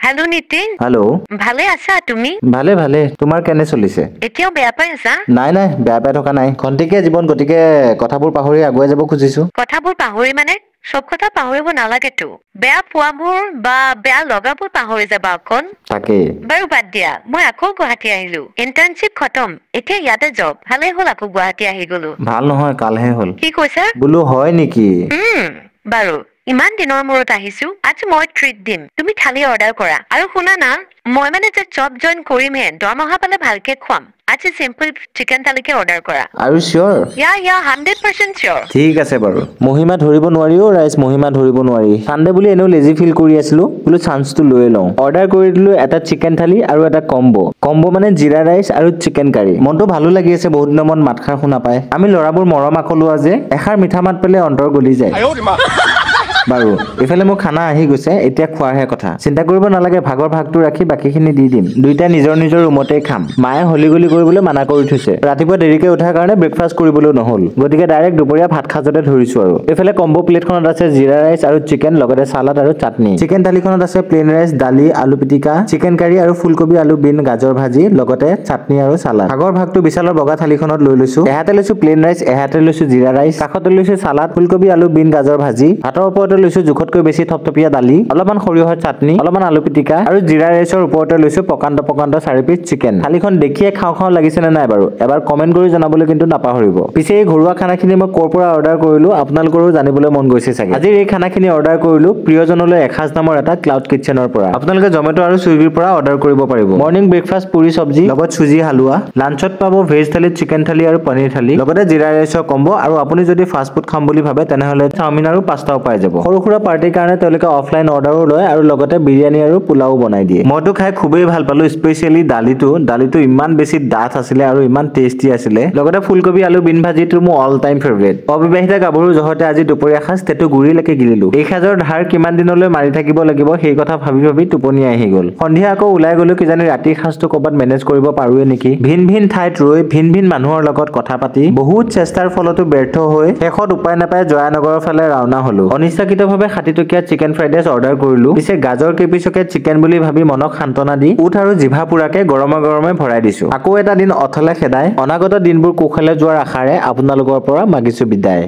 Hello Nitin, hello' ভালে আছা তুমি? ভালে ভালে তোমাৰ কেনে চলিছে? এতিয়াও বেয়া পাই আছা? নাই নাই বেয়া পাই থকা নাই, খন্তেকীয়া জীৱন গতিকে কথাবোৰ পাহৰি আগুৱাই যাব খুজিছো। কথাবোৰ পাহৰি মানে সব কথা পাহৰিব নালাগেতো। বেয়া পোৱাবোৰ বা বেয়া লগাবোৰ পাহৰি যাবা অকণ। তাকেই। বাৰু বাদ দিয়া, মই আকৌ গুৱাহাটী আহিলো। ইণ্টাৰ্ণশ্বিপ খতম, এতিয়া ইয়াতে জব। ভালেই হ'ল আকৌ গুৱাহাটী আহি গলো। ভাল নহয়, কালহে হ'ল। কি কৈছা? বোলো হয় নেকি? বাৰু ইমান দিনৰ মূৰত আহিছো, আজি মই ট্ৰিট দিম। তুমি থালি অৰ্ডাৰ কৰা। আৰু শুনা না, মই মানে যে জব জইন কৰিমহে, দৰমহা পালে ভালকে খুৱাম। আজি চিম্পল চিকেন থালিকে অৰ্ডাৰ কৰা। আৰু চিয়ৰ? ইয়া 100% চিয়ৰ। ঠিক আছে বাৰু। মহিমা ধৰিব নোৱাৰিও ৰাইজ, মহিমা ধৰিব নোৱাৰি। চানডে বুলি এনেও লেজি ফিল কৰি আছিলো, বোলো চান্সটো লৈ লওঁ। অৰ্ডাৰ কৰি দিলো এটা চিকেন থালি আৰু এটা কম্বো মানে জিৰা ৰাইচ আৰু চিকেন কাৰী। মনটো ভালো লাগি আছে, বহুত দিনৰ মূৰত মাতষাৰ শুনা পায়। আমি ল'ৰাবোৰ মৰম আকলোৱা যে, এষাৰ মিঠা মাত পেলে অন্তৰ গলি যায়। বাৰু এইফালে মোৰ খানা আহি গৈছে, এতিয়া খোৱাৰহে কথা। চিন্তা কৰিব নালাগে, ভাগৰ ভাগটো ৰাখি বাকীখিনি দি দিম। দুইটা নিজৰ নিজৰ ৰুমতেই খাম। মায়ে হলি গলি কৰিবলৈ মানা কৰি থৈছে। ৰাতিপুৱা দেৰিকে উঠাৰ কাৰণে ব্ৰেকফাষ্ট কৰিবলৈ নহ'ল, গতিকে ডাইৰেক্ট দুপৰীয়া ভাত সাজতে ধৰিছো আৰু। এইফালে কম্বো প্লেটখনত আছে জিৰা ৰাইচ আৰু চিকেন, লগতে চালাড আৰু চাটনি। চিকেন থালিখনত আছে প্লেইন ৰাইচ, দালি, আলু পিটিকা, চিকেন কাৰী আৰু ফুলকবি আলু বিন গাজৰ ভাজি, লগতে চাটনি আৰু চালাড। ভাগৰ ভাগটো বিশালৰ বগা থালিখনত লৈ লৈছো। এহাতে লৈছো প্লেইন ৰাইচ, এহাতে লৈছো জিৰা ৰাইচ, কাষতে লৈছো চালাড, ফুলকবি আলু বিন গাজৰ ভাজি, ভাতৰ ওপৰতে লৈছো জোখতকৈ বেছি থপথপীয়া দালি, অলপমান সৰিয়হৰ চাটনি, অলপমান আলু পিটিকা আৰু জিৰা ৰাইচৰ ওপৰতে লৈছো পকান্ত 4 পিচ চিকেন। থালিখন দেখিয়ে খাওঁ খাওঁ লাগিছে নে নাই বাৰু এবাৰ কমেন্ট কৰি জনাবলৈ কিন্তু নাপাহৰিব। পিছে এই ঘৰুৱা খানাখিনি মই ক'ৰ পৰা অৰ্ডাৰ কৰিলো আপোনালোকৰো জানিবলৈ মন গৈছে চাগে। আজিৰ এই খানাখিনি অৰ্ডাৰ কৰিলো প্ৰিয়জনলৈ এসাজ নামৰ এটা ক্লাউড কিটচেনৰ পৰা। আপোনালোকে জমেটো আৰু চুইগিৰ পৰা অৰ্ডাৰ কৰিব পাৰিব। মৰ্নিং ব্ৰেকফাষ্ট পুৰি চব্জি লগত চুজি হালুৱা, লাঞ্চত পাব ভেজ থালি, চিকেন থালি আৰু পনীৰ থালি, লগতে জিৰা ৰাইচৰ কম্বো। আৰু আপুনি যদি ফাষ্ট ফুড খাম বুলি ভাবে তেনেহলে চাওমিন আৰু পাস্তাও পাই যাব। সৰু সুৰা পাৰ্টিৰ কাৰণে তেওঁলোকে অফলাইন অৰ্ডাৰো লয় আৰু লগতে বিৰিয়ানী আৰু পোলাও বনাই দিয়ে। মইতো খাই খুবেই ভাল পালো, স্পেচিয়েলি দালিটো ইমান বেছি ডাঠ আছিলে আৰু ইমান টেষ্টি আছিলে। লগতে ফুলকবি আলু বিন ভাজিটো মোৰ অল টাইম ফেভৰেট। অবিবাহিতা গাভৰু জহতে আজি দুপৰীয়া সাজ তেটো গুৰিলৈকে গিলিলো। এই সাজৰ ধাৰ কিমান দিনলৈ মাৰি থাকিব লাগিব সেই কথা ভাবি ভাবি টোপনি আহি গ'ল। সন্ধিয়া আকৌ ওলাই গলো, কিজানি ৰাতিৰ সাজটো ক'ৰবাত মেনেজ কৰিব পাৰোৱে নেকি। ভিন ভিন ঠাইত ৰৈ ভিন ভিন মানুহৰ লগত কথা পাতি বহুত চেষ্টাৰ ফলতো ব্যৰ্থ হৈ শেষত উপায় নাপাই জয়ানগৰৰ ফালে ৰাওনা হলো। অনিচ্ছাকৃতভাৱে 60 টকীয়া চিকেন ফ্ৰাইড ৰাইচ অৰ্ডাৰ কৰিলো। পিছে গাজৰ কেইপিচকে চিকেন বুলি ভাবি মনক সান্তনা দি উঠ আৰু জিভা পুৰাকে গৰমে গৰমে ভৰাই দিছো। আকৌ এটা দিন অথলে খেদাই অনাগত দিনবোৰ কুশলে যোৱাৰ আশাৰে আপোনালোকৰ পৰা মাগিছো বিদায়।